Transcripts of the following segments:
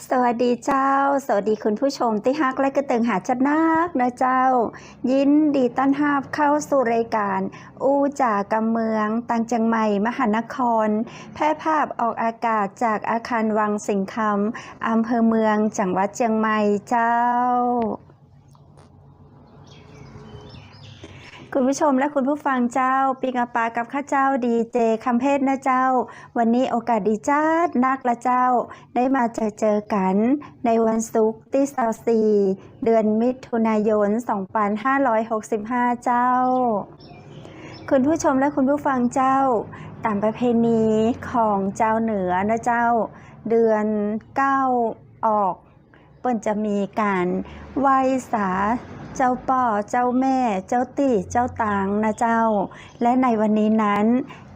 สวัสดีเจ้าสวัสดีคุณผู้ชมที่ฮักและกระเติงหาจัดนักนะเจ้ายินดีต้อนรับเข้าสู่รายการอู้จากกำเมืองตังเจียงใหม่มหานครแพร่ภาพออกอากาศจากอาคารวังสิงห์คำอำเภอเมืองจังหวัดเจียงใหม่เจ้าคุณผู้ชมและคุณผู้ฟังเจ้าปีกาปากับข้าเจ้าดีเจคำเพชรนะเจ้าวันนี้โอกาสดีจ้านักละเจ้าได้มาเจอกันในวันศุกร์ที่24เดือนมิถุนายน2565เจ้าคุณผู้ชมและคุณผู้ฟังเจ้าตามประเพณีของเจ้าเหนือนะเจ้าเดือน9ออกเปิ้นจะมีการไหว้สาเจ้าป่อเจ้าแม่เจ้าตี้เจ้าตางนะเจ้าและในวันนี้นั้น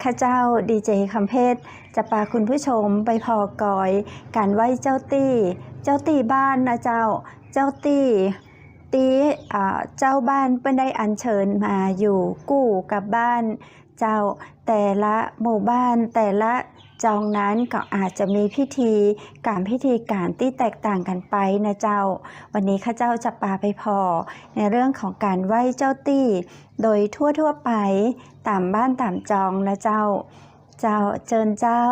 ข้าเจ้าดีเจคำเพชรจะพาคุณผู้ชมไปพอกอยการไหว้เจ้าตี้บ้านนะเจ้าตี้เจ้าบ้านเปิ้นได้อัญเชิญมาอยู่กู้กับบ้านเจ้าแต่ละหมู่บ้านแต่ละจองนั้นก็อาจจะมีพิธีการที่แตกต่างกันไปนะเจ้าวันนี้ข้าเจ้าจะพาไปพอในเรื่องของการไหว้เจ้าตี้โดยทั่วไปตามบ้านตามจองนะเจ้าเจิญเจ้า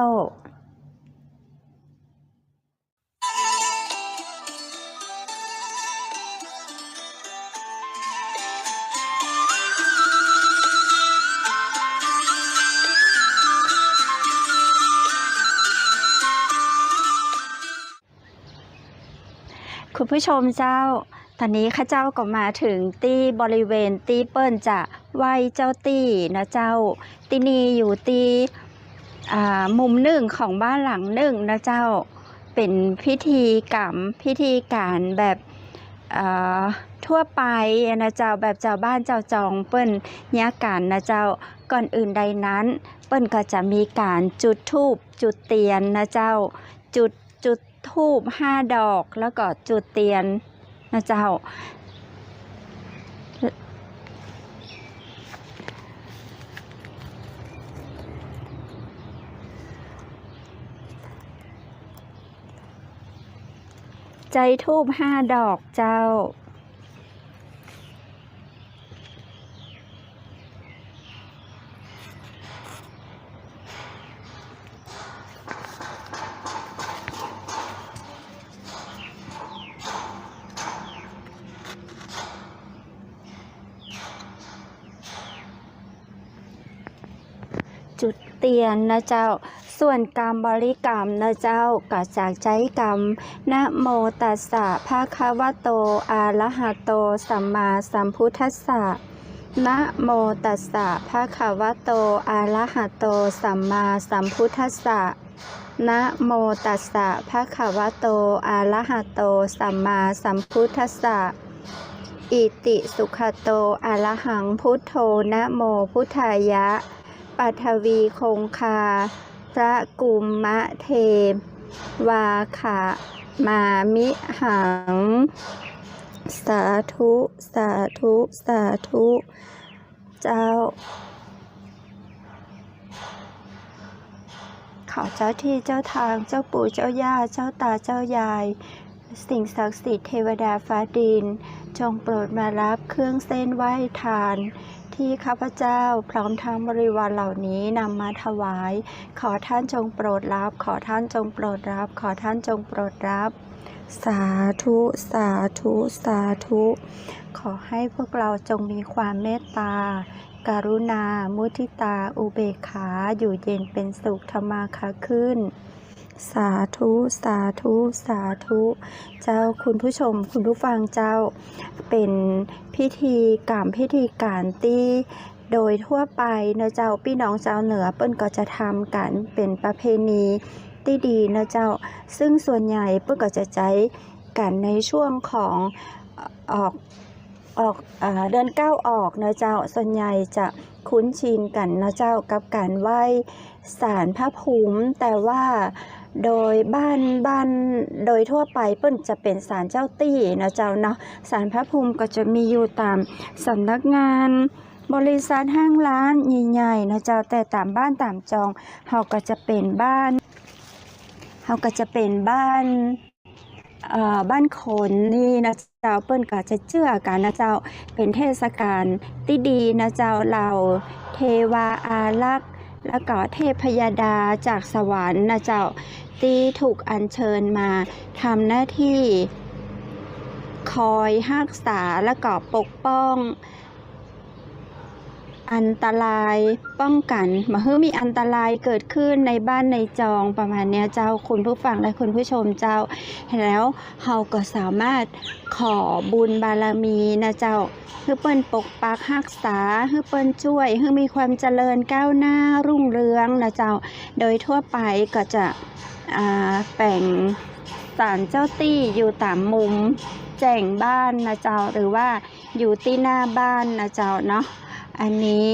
คุณผู้ชมเจ้าตอนนี้ข้าเจ้าก็มาถึงที่บริเวณที่เปิ้นจะไหว้เจ้าตี้นะเจ้าที่นี่อยู่ที่มุมหนึ่งของบ้านหลังหนึ่งนะเจ้าเป็นพิธีการแบบทั่วไปนะเจ้าแบบเจ้าบ้านเจ้าจองเปิ้นเนี่ยกันนะเจ้าก่อนอื่นใดนั้นเปิ้นก็จะมีการจุดธูปจุดเทียนนะเจ้าจุดธูป5 ดอกแล้วก็จุดเทียนนะเจ้าใจธูป5 ดอกเจ้าจุดเทียนนะเจ้าส่วนกรรมบริกรรมนะเจ้าก็จากใจกรรมนะโมตัสสะภะคะวะโตอะระหะโตสัมมาสัมพุทธัสสะนะโมตัสสะภะคะวะโตอะระหะโตสัมมาสัมพุทธัสสะนะโมตัสสะภะคะวะโตอะระหะโตสัมมาสัมพุทธัสสะอิติสุขโตอะระหังพุทโธนะโมพุทธายะปัทวีคงคาพระกุมมะเทวาขะมามิหังสาธุเจ้าขอเจ้าที่เจ้าทางเจ้าปู่เจ้าย่าเจ้าตาเจ้ายายสิ่งศักดิ์สิทธิ์เทวดาฟ้าดินจงโปรดมารับเครื่องเส้นไหว้ทานที่ข้าพเจ้าพร้อมทั้งบริวารเหล่านี้นำมาถวายขอท่านจงโปรดรับขอท่านจงโปรดรับขอท่านจงโปรดรับสาธุขอให้พวกเราจงมีความเมตตากรุณามุทิตาอุเบกขาอยู่เย็นเป็นสุขธรรมาคะขึ้นสาธุเจ้าคุณผู้ชมคุณผู้ฟังเจ้าเป็นพิธีการที่โดยทั่วไปนะเจ้าพี่น้องเจ้าเหนือเปิ้นก็จะทำกันเป็นประเพณีที่ดีนะเจ้าซึ่งส่วนใหญ่เปิ้นก็จะใช้กันในช่วงของออกเดือน9ออกนะเจ้าส่วนใหญ่จะคุ้นชินกันนะเจ้ากับการไหว้ศาลพระภูมิแต่ว่าโดยบ้านโดยทั่วไปเปิ้นจะเป็นศาลเจ้าตี้นะเจ้าเนาะศาลพระภูมิก็จะมีอยู่ตามสำนักงานบริษัทห้างร้านใหญ่ๆนะเจ้าแต่ตามบ้านตามจองเฮาก็จะเป็นบ้าน บ้านคนนี่นะเจ้าเปิ้นก็จะเชื่อกันนะเจ้าเป็นเทศกาลที่ดีนะเจ้าเหล่าเทวาอารักษ์แล้วก็เทพยดาจากสวรรค์นะเจ้าที่ถูกอัญเชิญมาทำหน้าที่คอยรักษาและก็ปกป้องอันตรายป้องกันมาให้มีอันตรายเกิดขึ้นในบ้านในจองประมาณนี้เจ้าคุณผู้ฟังและคุณผู้ชมเจ้าแล้วเราก็สามารถขอบุญบารมีนะเจ้าให้เปิ้นปกปักรักษาให้เปิ้นช่วยให้มีความเจริญก้าวหน้ารุ่งเรืองนะเจ้าโดยทั่วไปก็จะแป่งศาลเจ้าตี้อยู่ตามมุมแจ้งบ้านนะเจ้าหรือว่าอยู่ที่หน้าบ้านนะเจ้าเนาะอันนี้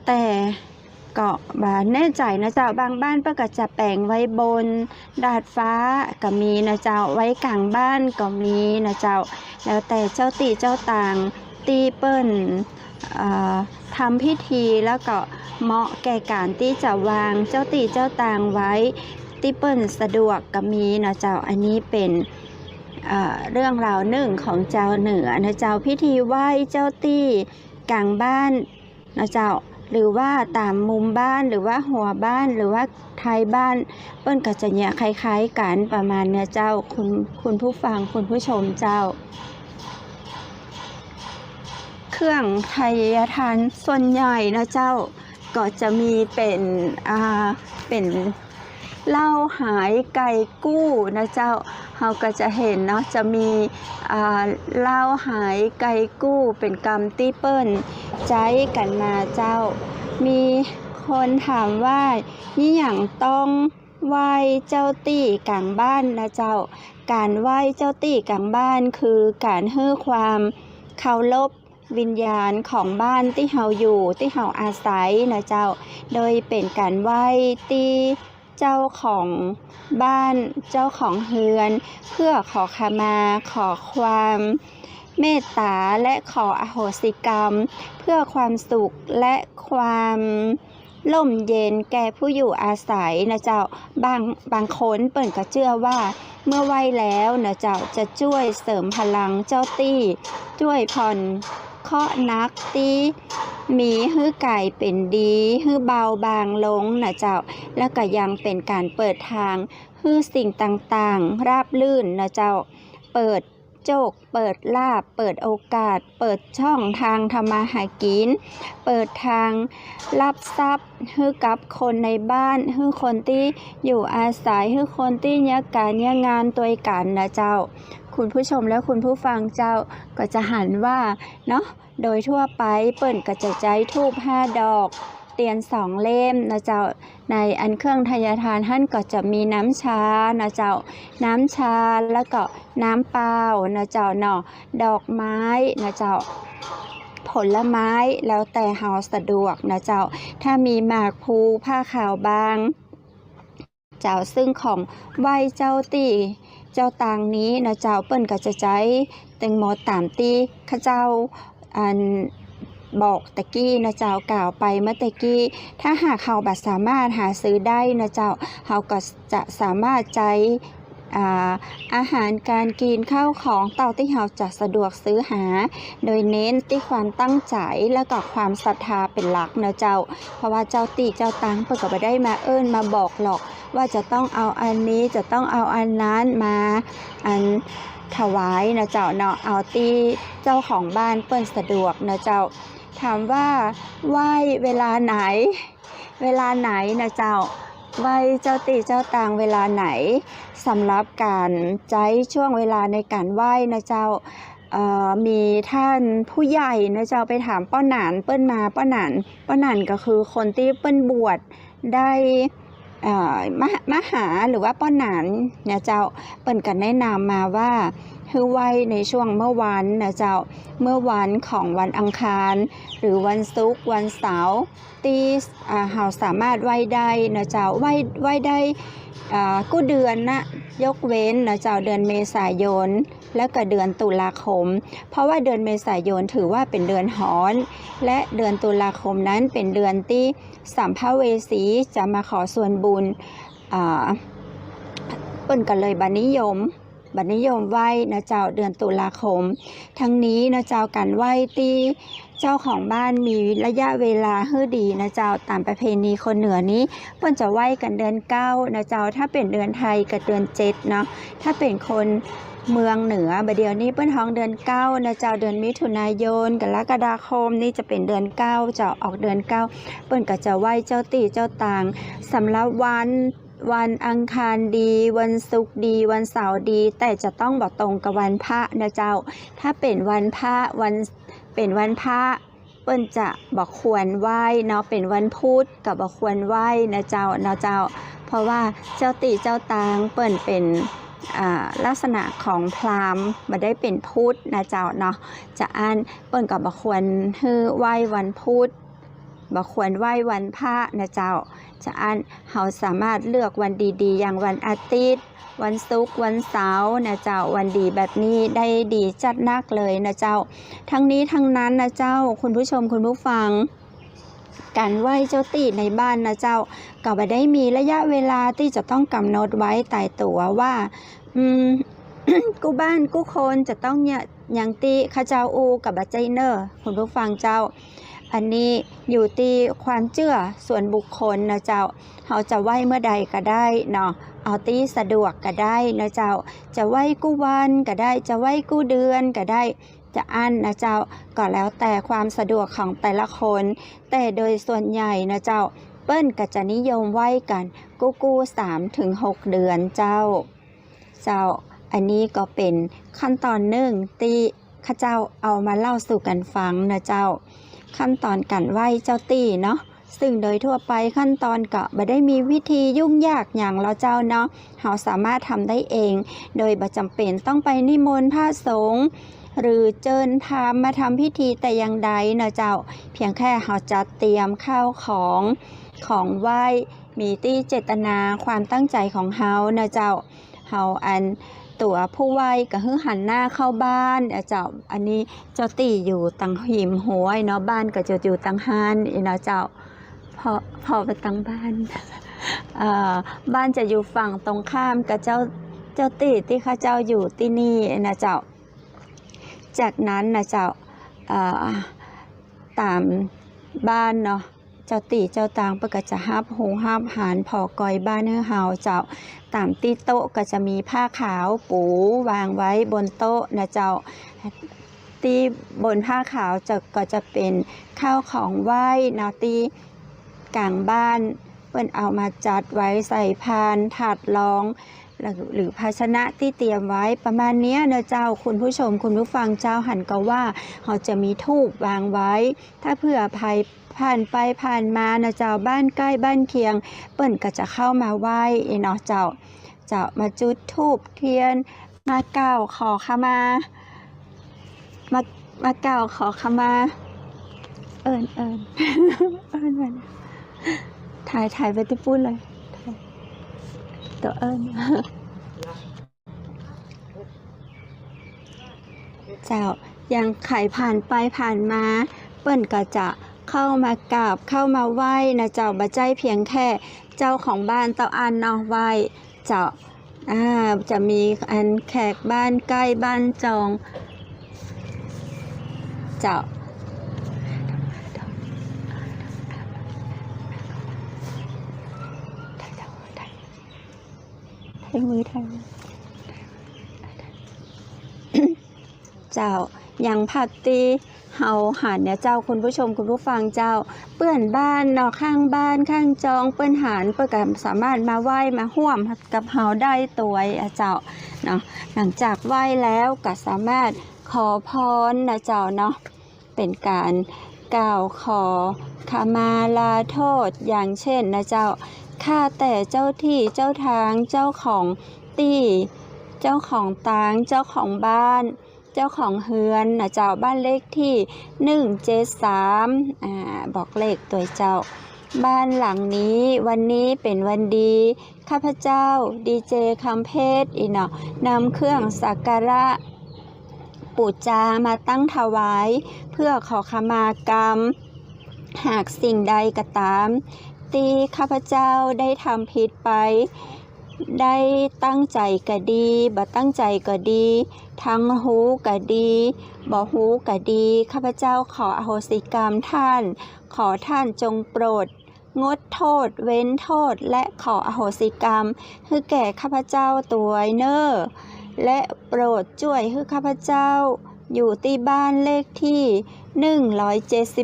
แต่ก็บ่แน่ใจนะเจ้าบางบ้านเปิ้นก็จะแปลงไว้บนดาดฟ้าก็มีนะเจ้าไว้กลางบ้านก็มีนะเจ้าแล้วแต่เจ้าตีเจ้าต่างตีเปิ้นทำพิธีแล้วก็เหมาะแก่การที่จะวางเจ้าตีเจ้าต่างไว้ที่เปิ้นสะดวกก็มีนะเจ้าอันนี้เป็นเรื่องราวหนึ่งของเจ้าเหนือนะเจ้าพิธีไหว้เจ้าตี้กลางบ้านนะเจ้าหรือว่าตามมุมบ้านหรือว่าหัวบ้านหรือว่าท้ายบ้านเปิ้นก็จะเนี่ยคล้ายๆกันประมาณเนี่ยเจ้าคุณผู้ฟังคุณผู้ชมเจ้าเครื่องไทยทานส่วนใหญ่นะเจ้าก็จะมีเป็นเหล้าหายไก่กู้นะเจ้าเราก็จะเห็นเนาะจะมีเหล้าหายไก่กู้เป็นกำตี้เปิ้นใจกันมาเจ้ามีคนถามว่านี่อย่างต้องไหว้เจ้าตี้กลางบ้านนะเจ้าการไหว้เจ้าตี้กลางบ้านคือการให้ความเคารพวิญญาณของบ้านที่เฮาอยู่ที่เฮาอาศัยนะเจ้าโดยเป็นการไหว้ตีเจ้าของบ้านเจ้าของเฮือนเพื่อขอขมาขอความเมตตาและขออโหสิกรรมเพื่อความสุขและความร่มเย็นแก่ผู้อยู่อาศัยนะเจ้าบางคนเปิ่นก็เชื่อว่าเมื่อไหว้แล้วนะเจ้าจะช่วยเสริมพลังเจ้าตี้ช่วยผ่อนเคราะห์นักตีมีฮื้อไก่เป็นดีฮื้อเบาบางลงนะเจ้าแล้วก็ยังเป็นการเปิดทางฮื้อสิ่งต่างๆราบลื่นนะเจ้าเปิดโจกเปิดลาภเปิดโอกาสเปิดช่องทางทำมาหากินเปิดทางรับทรัพย์ให้กับคนในบ้านให้คนที่อยู่อาศัยให้คนที่เนี่ยการเนี่ยงานตัวกันนะเจ้าคุณผู้ชมและคุณผู้ฟังเจ้าก็จะหันว่าเนาะโดยทั่วไปเปิ้นก็จะใจธูป5 ดอกเตียน2 เล่มนะเจ้าในอันเครื่องทายทานท่านก็จะมีน้ำชานะเจ้าน้ำชาแล้วก็น้ำเปล่านะเจ้าเนาะดอกไม้นะเจ้าผลไม้แล้วแต่เฮาสะดวกนะเจ้าถ้ามีหมากพลูผ้าขาวบางเจ้าซึ่งของไหว้เจ้าตี้เจ้าต่างนี้นะเจ้าเปิ้นก็จะใจแตงโมตามตี้ข้าเจ้าอันบอกตะกี้นะเจ้ากล่าวไปเมื่อตะกี้ถ้าหากเขาบัดสามารถหาซื้อได้นะเจ้าเขาก็จะสามารถใจอาหารการกินข้าวของเต่าที่เราจะสะดวกซื้อหาโดยเน้นที่ความตั้งใจและก็ความศรัทธาเป็นหลักนะเจ้าเพราะว่าเจ้าตีเจ้าตังเพิ่นก็บ่ได้มามาบอกหรอกว่าจะต้องเอาอันนี้จะต้องเอาอันนั้นมาถวายนะเจ้าเนาะเอาตีเจ้าของบ้านเปิ้นสะดวกนะเจ้าถามว่าไหว้เวลาไหนนะเจ้าไหว้เจ้าตีเจ้าตางเวลาไหนสำหรับการใจช่วงเวลาในการไหว้นะเจ้ามีท่านผู้ใหญ่นะเจ้าไปถามป้าหนานเปิ้นมาป้าหนานก็คือคนที่เปิ้นบวชได้มหาหรือว่าป้าหนานนะเจ้าเปิ้นก็แนะนำมาว่าคือไหว้ในช่วงเมื่อวันนะเจ้าเมื่อวันของวันอังคารหรือวันศุกร์วันเสาร์ที่เราสามารถไหว้ได้นะเจ้าไหว้ได้กู้เดือนนะยกเว้นนะเจ้าเดือนเมษายนและก็เดือนตุลาคมเพราะว่าเดือนเมษายนถือว่าเป็นเดือนร้อนและเดือนตุลาคมนั้นเป็นเดือนที่สัมภเวสีจะมาขอส่วนบุญ เปิ้นก็เลยบัดนิยมไหว้นะเจ้าเดือนตุลาคมทั้งนี้นะเจ้าการไหว้ตีเจ้าของบ้านมีระยะเวลาให้ดีนะเจ้าตามประเพณีคนเหนือนี้เปิ้นจะไหว้กันเดือน9นะเจ้าถ้าเป็นเดือนไทยกับเดือน7เนาะถ้าเป็นคนเมืองเหนือบัดเดี๋ยวนี้เปิ้นท้องเดือน9นะเจ้าเดือนมิถุนายนกรกฎาคมนี่จะเป็นเดือน9เจ้าออกเดือน9เปิ้นก็จะไหว้เจ้าตี่เจ้าต่างสำหรับวันอังคารดีวันศุกร์ดีวันเสาร์ดีแต่จะต้องบอกตรงกับวันพระนะเจ้าถ้าเป็นวันพระเปิ้นจะบอกควรไหว้เนาะเป็นวันพุธกับบอกควรไหว้นะเจ้าเพราะว่าเจ้าตี่เจ้าตางเปิ้นเป็นลักษณะของพราหมณ์มาได้เป็นพุธนะเจ้าเนาะจะอ่านเปิ้นกับบอกควรไหว้วันพุธบอกควรไหว้วันพระนะเจ้าจะอันเราสามารถเลือกวันดีๆอย่างวันอาทิตย์วันศุกร์วันเสาร์นะเจ้าวันดีแบบนี้ได้ดีจัดนักเลยนะเจ้าทั้งนี้ทั้งนั้นนะเจ้าคุณผู้ชมคุณผู้ฟังการไหว้เจ้าตี่ในบ้านนะเจ้าก็ไม่ได้มีระยะเวลาที่จะต้องกำหนดไว้ตายตัวว่ากู้บ้านกู้คนจะต้องอย่างตีข้าเจ้าอูกับบัจเจเนอร์คุณผู้ฟังเจ้าอันนี้อยู่ที่ความเชื่อส่วนบุคคลนะเจ้าเขาจะไหว้เมื่อใดก็ได้เนาะเอาที่สะดวกก็ได้นะเจ้าจะไหว้กู้วันก็ได้จะไหว้กู้เดือนก็ได้จะอั้นนะเจ้าก็แล้วแต่ความสะดวกของแต่ละคนแต่โดยส่วนใหญ่นะเจ้าเปิ้นก็จะนิยมไหว้กันกู้3 ถึง 6 เดือนเจ้าอันนี้ก็เป็นขั้นตอนหนึ่งที่ข้าเจ้าเอามาเล่าสู่กันฟังนะเจ้าขั้นตอนการไหว้เจ้าตี่เนาะซึ่งโดยทั่วไปขั้นตอนก็ไม่ได้มีวิธียุ่งยากอย่างเราเจ้าเนาะเราสามารถทำได้เองโดยบ่จำเป็นต้องไปนิมนต์พระสงฆ์หรือเจิญพราหมณ์มาทำพิธีแต่อย่างใดนะเจ้าเพียงแค่เราจะเตรียมข้าวของไหว้มีที่เจตนาความตั้งใจของเฮานะเจ้าเฮาอันตัวผู้ไหว้ก็คือหันหน้าเข้าบ้านเจ้าอันนี้เจ้าตี่อยู่ตังหิมหัวเนาะบ้านก็จะอยู่ตังฮานเนาะเจ้าพอไปตังบ้านบ้านจะอยู่ฝั่งตรงข้ามกับเจ้าตี่ที่ข้าเจ้าอยู่ที่นี่นะเจ้าจากนั้นนะเจ้าตามบ้านเนาะเจ้าตี่เจ้าตางเปิ้นก็จะฮับหงฮับหารพอกอยบ้านเฮาเจ้าตามที่โต๊ะก็จะมีผ้าขาวปูวางไว้บนโต๊ะนะเจ้าที่บนผ้าขาวก็จะเป็นข้าวของไหว้นะที่กลางบ้านเปิ้นเอามาจัดไว้ใส่พานถาดรองหรือภาชนะที่เตรียมไว้ประมาณนี้นะเจ้าคุณผู้ชมคุณผู้ฟังเจ้าหันก็ว่าเขาจะมีธูปวางไว้ถ้าเผื่อภัยผ่านไปผ่านมานะเจ้าบ้านใกล้บ้านเคียงเปิ้นก็จะเข้ามาไหว้เนาะเจ้ามาจุดธูปเทียนมากล่าวขอขมากล่าวขอขมาเอิญมันถ่ายไปที่พูดเลยตัวเอิญเจ้ายังไข่ผ่านไปผ่านมาเปิ้นก็จะเข้ามากราบเข้ามาไหว้นะเจ้าบ่ใจเพียงแค่เจ้าของบ้านเต้าอันเนาะไหว้เจ้าจะมีอันแขกบ้านใกล้บ้านจองเจ้ามือไทยเจ้าอย่างผักตีเฮาหันเนี่ยเจ้าคุณผู้ชมคุณผู้ฟังเจ้าเปื้อนบ้านเนาะข้างบ้านข้างจองเปื้อนหานเปื้อนก็สามารถมาไหว้มาห่วมกับเฮาได้ตัวเจ้าเนาะหลังจากไหว้แล้วก็สามารถขอพรนะเจ้าเนาะเป็นการกล่าวขอขมาลาโทษอย่างเช่นนะเจ้าข้าแต่เจ้าที่เจ้าทางเจ้าของตี้เจ้าของตางเจ้าของบ้านเจ้าของเฮือนนะเจ้าบ้านเลขที่173บอกเลขตัวเจ้าบ้านหลังนี้วันนี้เป็นวันดีข้าพเจ้าดีเจคำเพชรเนาะนำเครื่องสักการะปูจามาตั้งถวายเพื่อขอขมากรรมหากสิ่งใดก็ตามที่ข้าพเจ้าได้ทำผิดไป ได้ตั้งใจก็ดีบ่ตั้งใจก็ดีทั้งฮู้ก็ดีบ่ฮู้ก็ดีข้าพเจ้าขออโหสิกรรมท่านขอท่านจงโปรดงดโทษเว้นโทษและขออโหสิกรรมให้แก่ข้าพเจ้าตัวเนอและโปรดช่วยให้ข้าพเจ้าอยู่ที่บ้านเลขที่173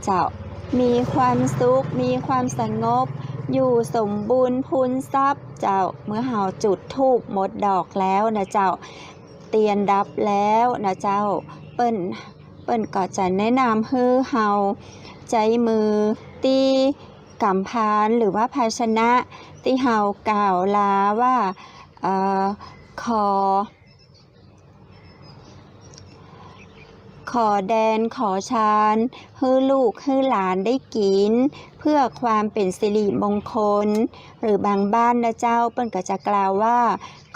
เจ้ามีความสุขมีความสงบอยู่สมบูรณ์พูนทรัพย์เจ้าเมื่อเฮาจุดธูปหมดดอกแล้วนะเจ้าเตียนดับแล้วนะเจ้าเปิ้นก็จะแนะนำให้เฮาใจมือตีกำพานหรือว่าภาชนะที่เฮากล่าวลาว่าขอแดนขอชานให้ลูกให้หลานได้กินเพื่อความเป็นสิริมงคลหรือบางบ้านนะเจ้าเปิ้นก็จะกล่าวว่า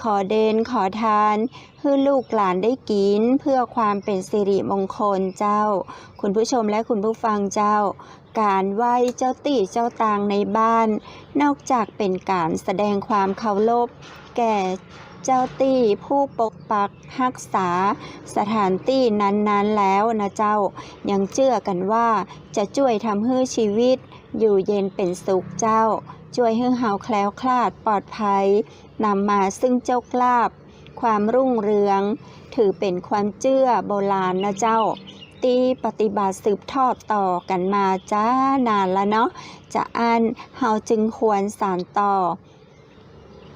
ขอเดนขอทานให้ลูกหลานได้กินเพื่อความเป็นสิริมงคลเจ้าคุณผู้ชมและคุณผู้ฟังเจ้าการไหว้เจ้าตี้เจ้าตางในบ้านนอกจากเป็นการแสดงความเคารพแก่เจ้าตี้ผู้ปกปักรักษาสถานที่นั้นๆแล้วนะเจ้ายังเชื่อกันว่าจะช่วยทำให้ชีวิตอยู่เย็นเป็นสุขเจ้าช่วยให้เฮาแคล้วคลาดปลอดภัยนำมาซึ่งเจ้ากลาบความรุ่งเรืองถือเป็นความเชื่อโบราณนะเจ้าที่ปฏิบัติสืบทอดต่อกันมาจ้านานแล้วเนาะจะเฮาจึงควรสานต่อ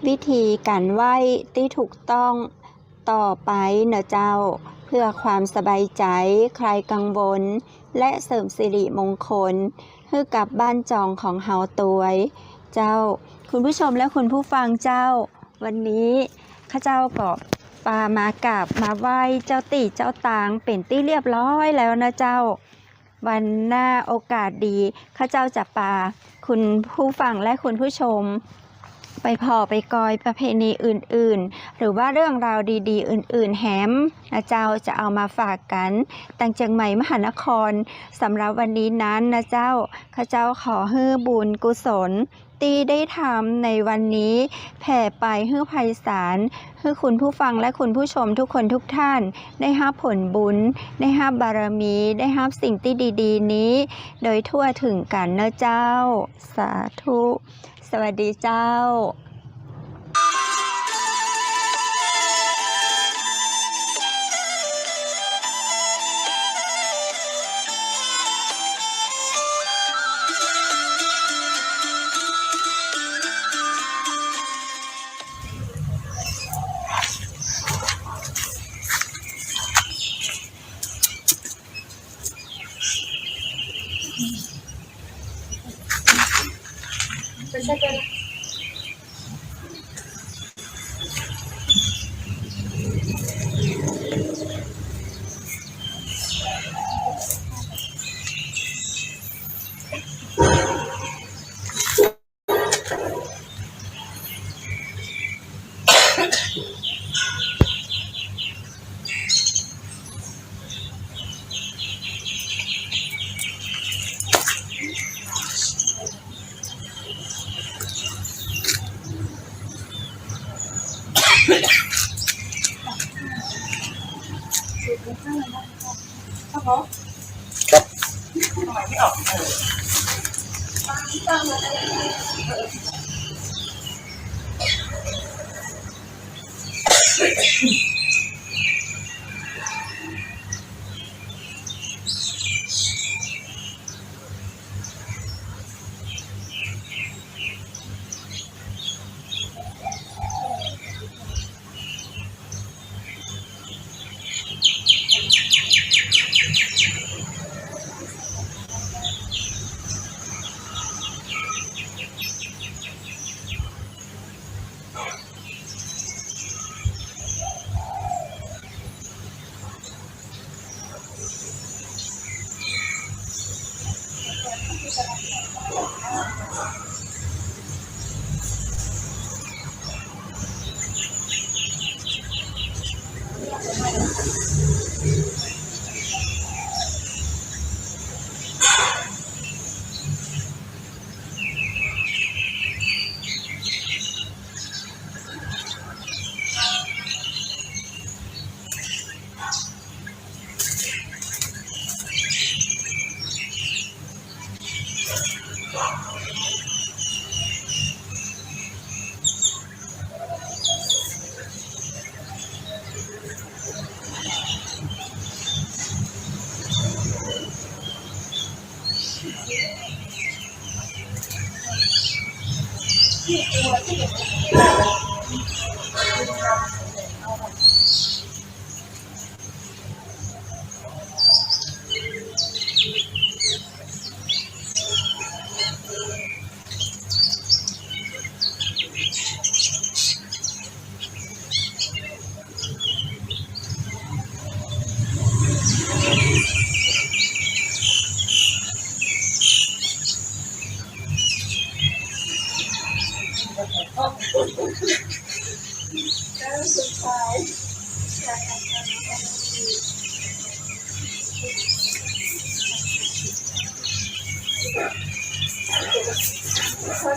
วิธีการไหว้ที่ถูกต้องต่อไปนะเจ้าเพื่อความสบายใจคลายกังวลและเสริมสิริมงคลให้กับบ้านจองของเฮาตัวเจ้าคุณผู้ชมและคุณผู้ฟังเจ้าวันนี้ข้าเจ้าก็มากราบมาไหว้เจ้าตี้เจ้าตางเป็นที่เรียบร้อยแล้วนะเจ้าวันหน้าโอกาสดีข้าเจ้าจะคุณผู้ฟังและคุณผู้ชมไปไปกอยประเพณีอื่นๆหรือว่าเรื่องราวดีๆอื่นๆแฮมนะเจ้าจะเอามาฝากกันตั้งเชียงใหม่มหานครสำหรับวันนี้นั้นนะเจ้าข้าเจ้าขอให้บุญกุศลที่ได้ทำในวันนี้แผ่ไปให้ไพศาลให้คุณผู้ฟังและคุณผู้ชมทุกคนทุกท่านได้รับผลบุญได้รับบารมีได้รับสิ่งที่ดีๆนี้โดยทั่วถึงกันนะเจ้าสาธุสวัสดีเจ้า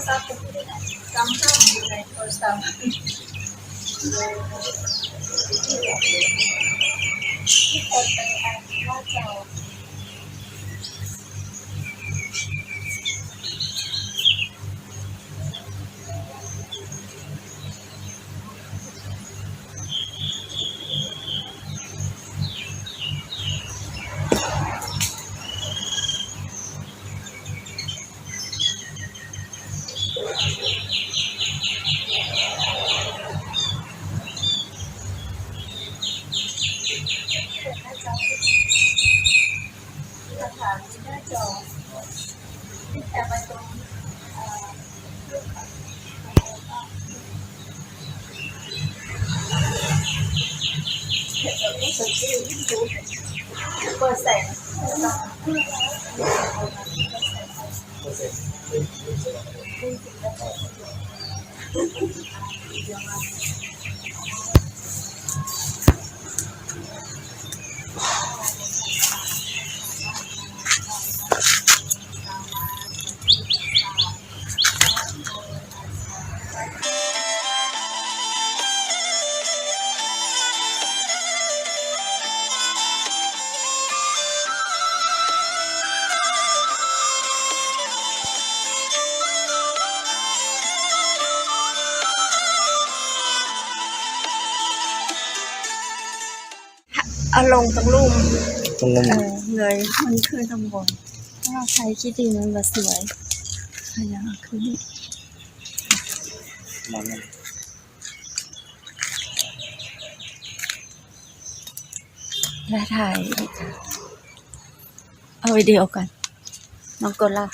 satu gampang mulai bersama kacau.เอาลงตรงลุ่มเงยมันขึ้นข้างบนถ้าเราใช้คิดดีมันจะสวยขยับขึ้นแล้วถ่ายเอาวิดีโอกันน้องกดละ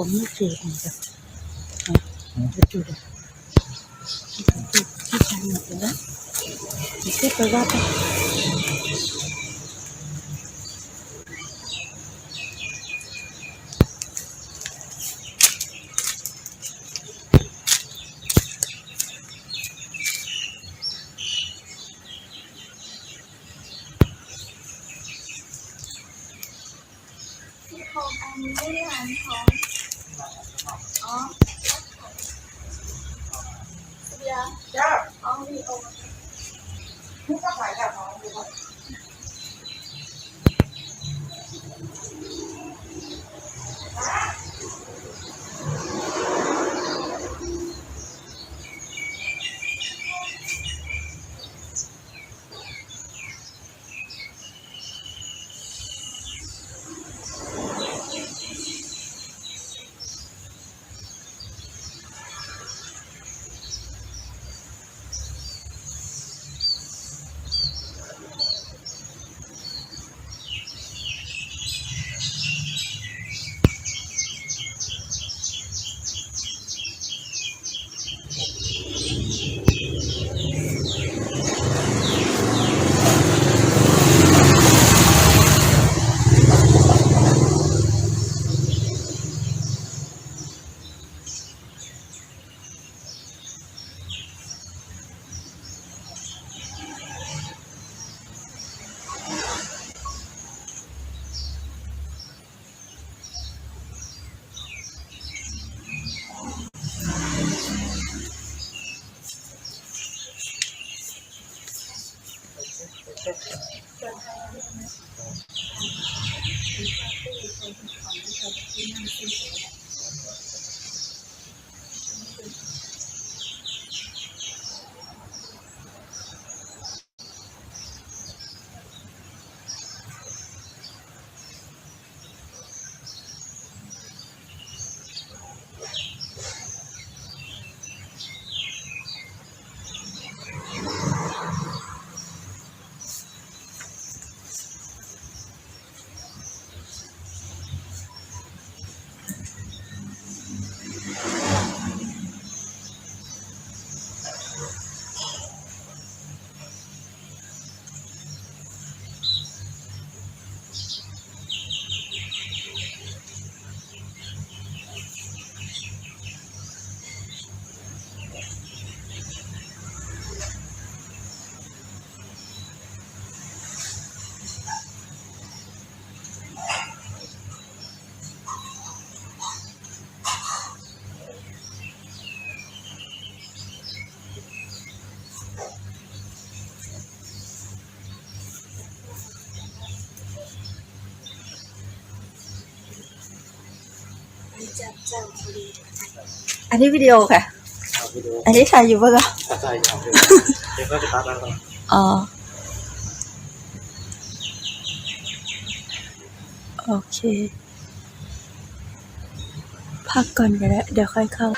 ผมไม่เจอจ้ะจุดที่ทางหมดแล้วเก็บไปว่าไปของอันนี้ไม่ได้ร้านของอ๋อเบียร์จ้าอ๋อมีโอทุกข์ก็หายกับน้องดูอันนี้วิดีโอค่ะอันนี้ถ่ายอยู่ป่ะคะถ่ายอยู่เดี๋ยวก็จะตัดแล้วอ๋อโอเคพักก่อนก็ได้เดี๋ยวค่อยเข้า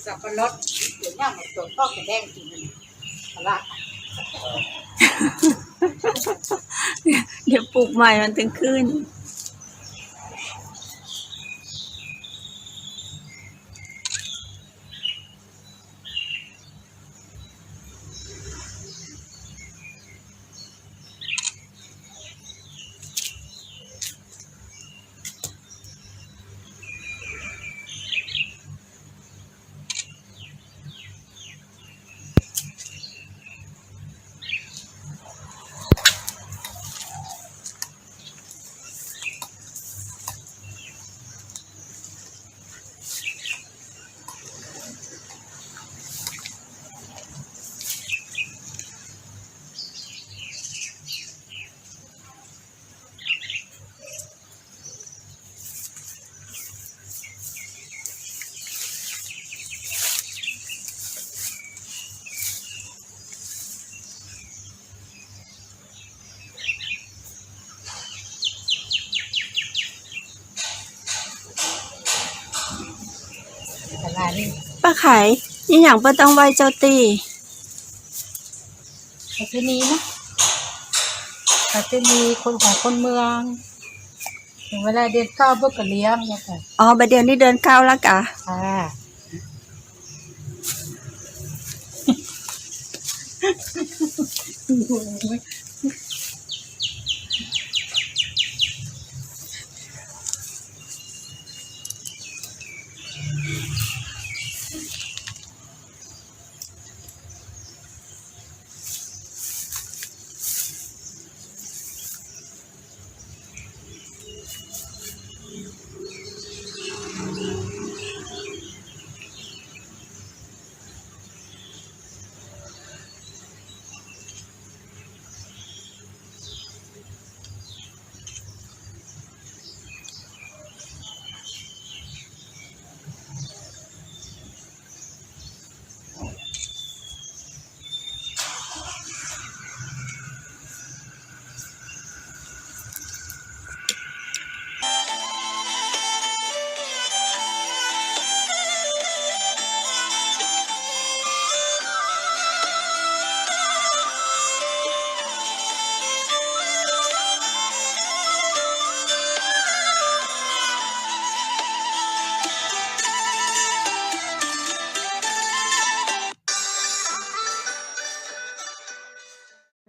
สับปะรดเดี๋ยวย่ามาตรวจก็แดงจริงๆละ เดี๋ยวปลูกใหม่มันถึงขึ้น ตลาดนี่ ป้าขายยี่หยังเปิ้นต้องไหว้เจ้าตี ประเพณีนะประเพณีคนของคนเมืองถึงเวลาเดือนเก้าเบิกก็เลี้ยงเนี่ยค่ะ อ๋อบัดเดี๋ยวนี้เดิน9แล้วกะ ค่ะ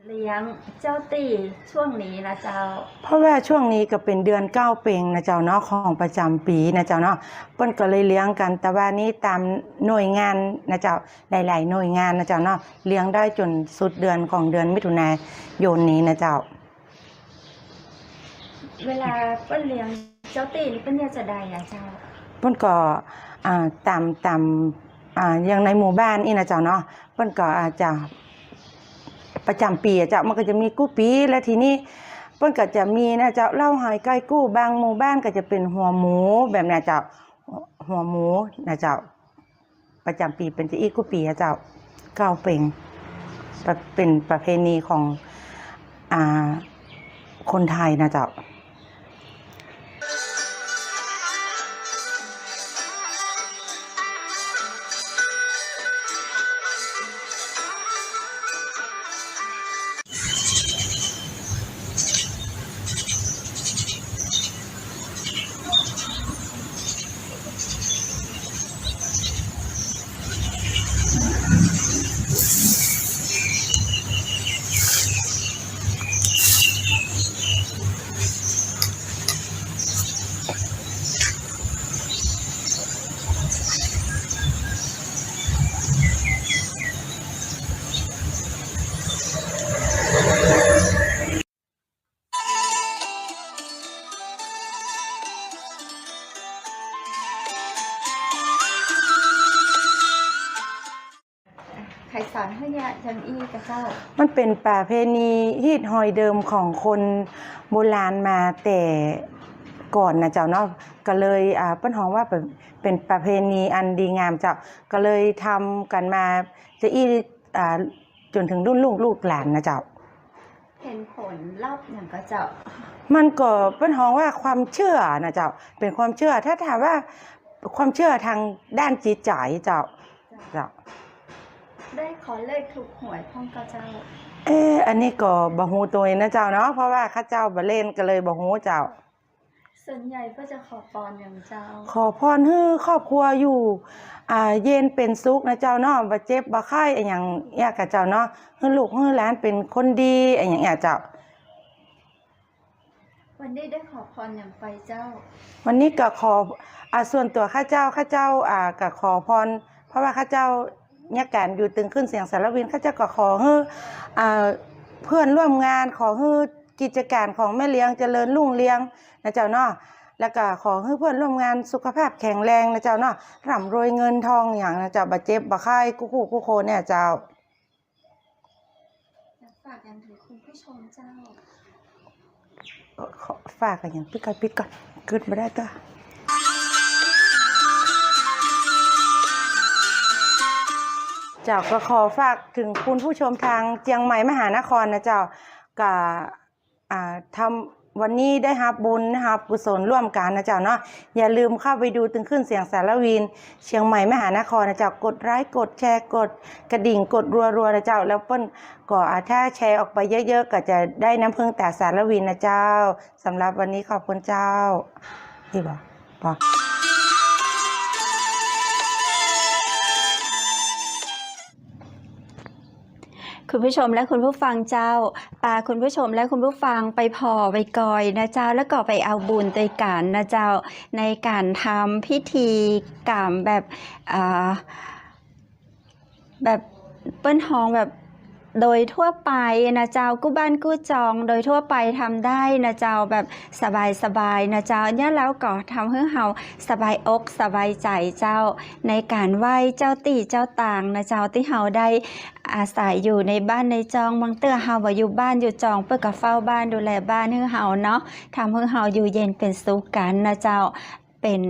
เลี้ยงเจ้าตีช่วงนี้นะเจ้า เพราะว่าช่วงนี้ก็เป็นเดือนเก้าเพ็งนะเจ้าเนาะของประจำปีนะเจ้าเนาะเปิ้นก็เลยเลี้ยงกันแต่ว่านี้ตามหน่วยงานนะเจ้าหลายๆหน่วยงานนะเจ้าเนาะเลี้ยงได้จนสุดเดือนของเดือนมิถุนายนนี้นะเจ้า เวลาเปิ้นเลี้ยงเจ้าตีนี่เปิ้นอยากจะได้อะเจ้า เปิ้นก็ตามอย่างในหมู่บ้านนี่นะเจ้าเนาะเปิ้นก็อาจจะประจำปีอะเจ้ามันก็จะมีกู้ปีและทีนี้เปิ้นก็จะมีนะเจ้าเหล้าหอยไก่กู้บางหมู่บ้านก็จะเป็นหัวหมูแบบนี้เจ้าหัวหมูนะเจ้าประจำปีเป็นจะอีกกู้ปีอะเจ้าเก้าเพ็งเป็นประเพณีของคนไทยนะเจ้า ใครสอนให้ยะยังอีกะเจ้า มันเป็นประเพณีฮีดหอยเดิมของคนโบราณมาแต่ก่อนนะเจ้าเนาะก็เลยเปิ้นฮ้องว่าเป็นประเพณีอันดีงามเจ้าก็เลยทำกันมาจะอีจนถึงรุ่นลูกหลานนะเจ้า เห็นผลลัพธ์อย่างก็เจ้า มันก็เปิ้นฮ้องว่าความเชื่อนะเจ้าเป็นความเชื่อถ้าถามว่าความเชื่อทางด้านจิตใจเจ้า ได้ขอเลขถูกหวยพ่องก็เจ้า อันนี้ก็บ่ฮู้ตัวเองนะเจ้าเนาะเพราะว่าข้าเจ้าบ่เล่นก็เลยบ่ฮู้เจ้า ส่วนใหญ่ก็จะขอพรอย่างเจ้า ขอพรให้ครอบครัวอยู่เย็นเป็นสุขนะเจ้าเนาะบ่เจ็บบ่ไข้อหยังเอี้ยกับเจ้าเนาะให้ลูกให้หลานเป็นคนดีอหยังเอี้ยเจ้า วันนี้ได้ขอพรอย่างไปเจ้า วันนี้ก็ขอส่วนตัวข้าเจ้าก็ขอพรเพราะว่าข้าเจ้าเนี่ยการอยู่ตึงขึ้นเสียงสารวินข้าเจ้าก็ขอให้เพื่อนร่วมงานขอให้กิจการของแม่เลี้ยงเจริญรุ่งเรืองนะเจ้าเนาะแล้วก็ขอให้เพื่อนร่วมงานสุขภาพแข็งแรงนะเจ้าเนาะร่ำรวยเงินทองอย่างนะเจ้าบ่เจ็บบ่ไข้กู้โคเนี่ยเจ้า อยากฝากอย่างถึงคุณผู้ชมเจ้า ขอฝากกันอย่างปิดก่อนกึดมาได้ตัวเจ้าก็ขอฝากถึงคุณผู้ชมทางเชียงใหม่มหานครนะเจ้าก็ท วันนี้ได้รับบุญนะครับกุศลร่วมกันนะเจ้าเนาะอย่าลืมเข้าไปดูตึงขึ้นเสียงสารวินเชียงใหม่มหานครนะเจ้ากดไลค์กดแชร์กดกระดิ่งกดรัวๆนะเจ้าแล้วเปิ้นก็ถ้าแชร์ออกไปเยอะๆก็จะได้น้ำพึ่งแต่สารวินนะเจ้าสำหรับวันนี้ขอบคุณเจ้าดีบ่พอ คุณผู้ชมและคุณผู้ฟังเจ้าปาคุณผู้ชมและคุณผู้ฟังไปพอไปกอยนะเจ้าแล้วก็ไปเอาบุญด้วยกันนะเจ้าในการทำพิธีกรรมแบบเปิ้นฮ้องแบบโดยทั่วไปนะเจ้ากู้บ้านกู้จองโดยทั่วไปทำได้นะเจ้าแบบสบายๆนะเจ้าเนี่ยแล้วก็ทำให้เฮาสบายอกสบายใจเจ้าในการไหว้เจ้าตี่เจ้าต่างนะเจ้าที่เฮาได้อาศัยอยู่ในบ้านในจองบางเตื้อเฮาบ่อยู่บ้านอยู่จองเพื่อกับเฝ้าบ้านดูแลบ้านให้เฮาเนาะทำให้เฮาอยู่เย็นเป็นสุขกันนะเจ้าเป็น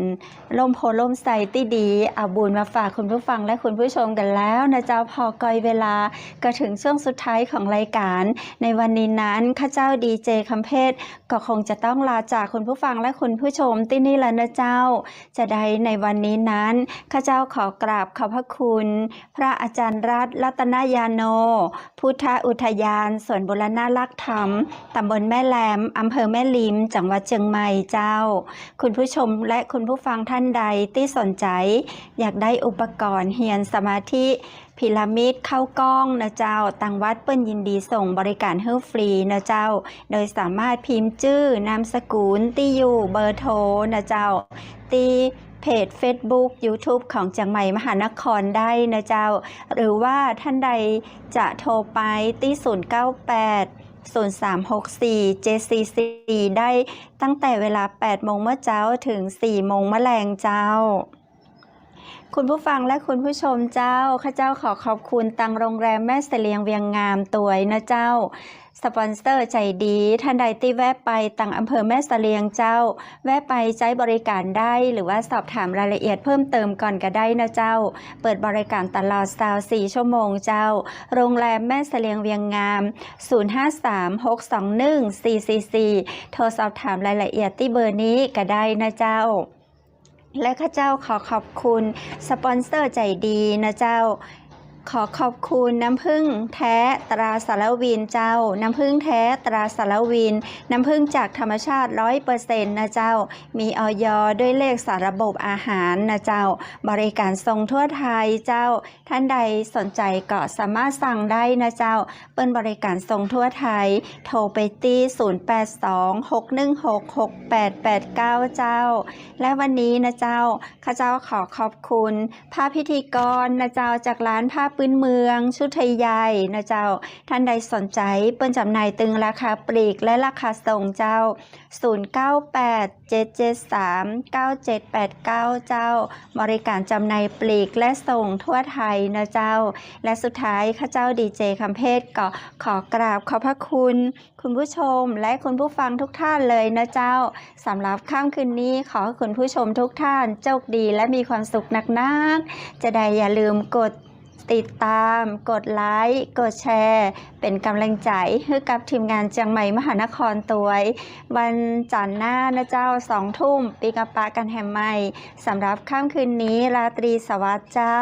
ล่มโพล่มใสที่ดีเอาบุญมาฝากคุณผู้ฟังและคุณผู้ชมกันแล้วนะเจ้าพอกอยเวลาก็ถึงช่วงสุดท้ายของรายการในวันนี้นั้นข้าเจ้าดีเจคำเพชรก็คงจะต้องลาจากคุณผู้ฟังและคุณผู้ชมที่นี่แล้วนะเจ้าจะได้ในวันนี้นั้นข้าเจ้าขอกราบขอบพระคุณพระอาจารย์รัตนยาโนพุทธอุทยานสวนบุรณะลักธรรมตำบลแม่แหลมอำเภอแม่ริมจังหวัดเชียงใหม่เจ้าคุณผู้ชมและคุณผู้ฟังท่านใดที่สนใจอยากได้อุปกรณ์เฮียนสมาธิพีระมิดเข้ากล้องนะเจ้าต่างวัดเปิ้นยินดีส่งบริการให้ฟรีนะเจ้าโดยสามารถพิมพ์ชื่อนามสกุลที่อยู่เบอร์โทรนะเจ้าที่เพจ Facebook YouTube ของเชียงใหม่มหานครได้นะเจ้าหรือว่าท่านใดจะโทรไปที่098 0364 744ได้ตั้งแต่เวลา 8 โมงเมื่อเช้าถึง 4 โมงมะแรงเจ้าคุณผู้ฟังและคุณผู้ชมเจ้าข้าเจ้าขอขอบคุณตังโรงแรมแม่เสลียงเวียงงามตัวยนะเจ้าสปอนเซอร์ใจดีท่านใดที่แวะไปตังอำเภอแม่เสลียงเจ้าแวะไปใช้บริการได้หรือว่าสอบถามรายละเอียดเพิ่มเติมก่อนก็ได้นะเจ้าเปิดบริการตลอด24 ชั่วโมงเจ้าโรงแรมแม่เสลียงเวียงงาม053-621-444โทรสอบถามรายละเอียดที่เบอร์นี้ก็ได้นะเจ้าและข้าเจ้าขอขอบคุณสปอนเซอร์ใจดีนะเจ้าขอขอบคุณน้ำผึ้งแท้ตราสารวินเจ้าน้ำผึ้งแท้ตราสารวินน้ำผึ้งจากธรรมชาติ 100% นะเจ้ามีอย.ด้วยเลขสารระบบอาหารนะเจ้าบริการส่งทั่วไทยเจ้าท่านใดสนใจก็สามารถสั่งได้นะเจ้าเปิ้นบริการส่งทั่วไทยโทรไปที่082-616-6889 เจ้าและวันนี้นะเจ้าข้าเจ้าขอขอบคุณภาพพิธีกรนะเจ้าจากร้านภาพพื้นเมืองชุดไทยใหญ่นะเจ้าท่านใดสนใจเปิ้นจำหน่ายตึงราคาปลีกและราคาส่งเจ้า0987739789 เจ้าบริการจำหน่ายปลีกและส่งทั่วไทยนะเจ้าและสุดท้ายข้าเจ้าดีเจคำเพชรก็ขอกราบขอบพระคุณคุณผู้ชมและคุณผู้ฟังทุกท่านเลยนะเจ้าสำหรับค่ำคืนนี้ขอให้คุณผู้ชมทุกท่านโชคดีและมีความสุขนักๆจะได้อย่าลืมกดติดตามกดไลค์กดแชร์เป็นกำลังใจให้กับทีมงานเชียงใหม่มหานครตัววันจันทร์หน้านะเจ้า2 ทุ่มปีกะปะกันแฮมใหม่สำหรับค่ำคืนนี้ราตรีสวัสดิ์เจ้า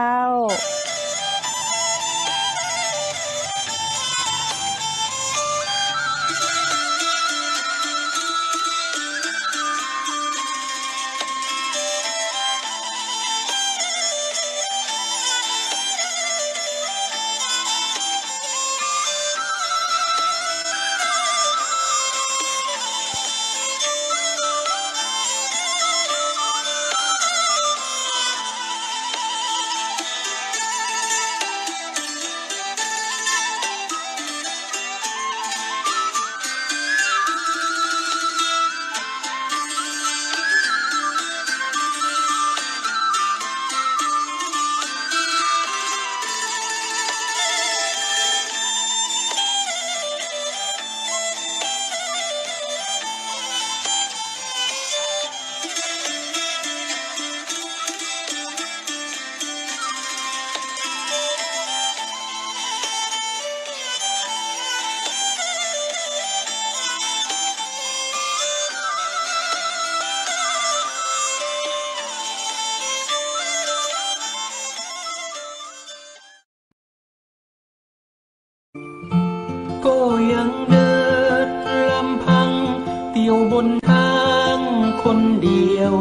อยู่บนทางคนเดียว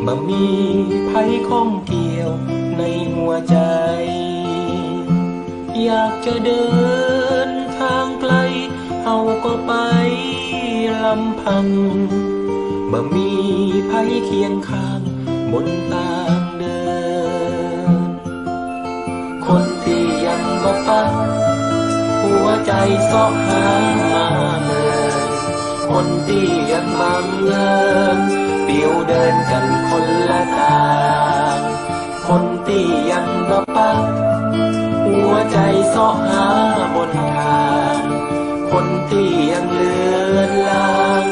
บ่มีภัยข้องเกี่ยวในหัวใจ อยากจะเดินทางไกลเอาก็ไปลำพังบ่มีภัยเคียงข้างบนทางเดิน คนที่ยังบ่ปักหัวใจเสาะหามาเมินคนที่ยังบังเอิญเปี่ยวเดินกันคนละทางคนที่ยังบ่ปักหัวใจเสาะหาบนทางคนที่ยังเลือนลาง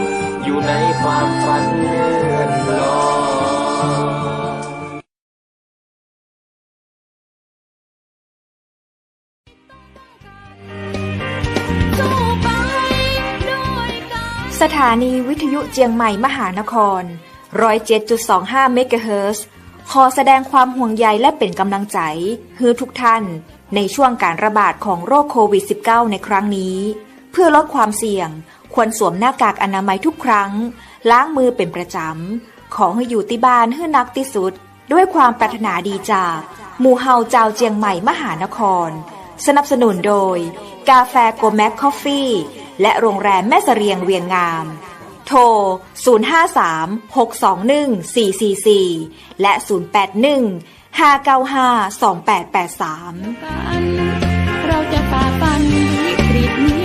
อยู่ในความฝันเลื่อนลอย สถานีวิทยุเจียงใหม่มหานคร 107.25 เมกะเฮิรตซ์ ขอแสดงความห่วงใยและเป็นกำลังใจให้ทุกท่านในช่วงการระบาดของโรคโควิด -19 ในครั้งนี้ เพื่อลดความเสี่ยงควรสวมหน้ากากอนามัยทุกครั้งล้างมือเป็นประจำขอให้อยู่ที่บ้านให้นักที่สุดด้วยความปรารถนาดีจากหมู่เฮาเจ้าเจียงใหม่มหานครสนับสนุนโดยกาแฟโกแมคคอฟฟี่และโรงแรมแม่เสรียงเวียงงามโทร 053-621-444 และ 081-595-2883 เราจะฝ่าฟันวิกฤตนี้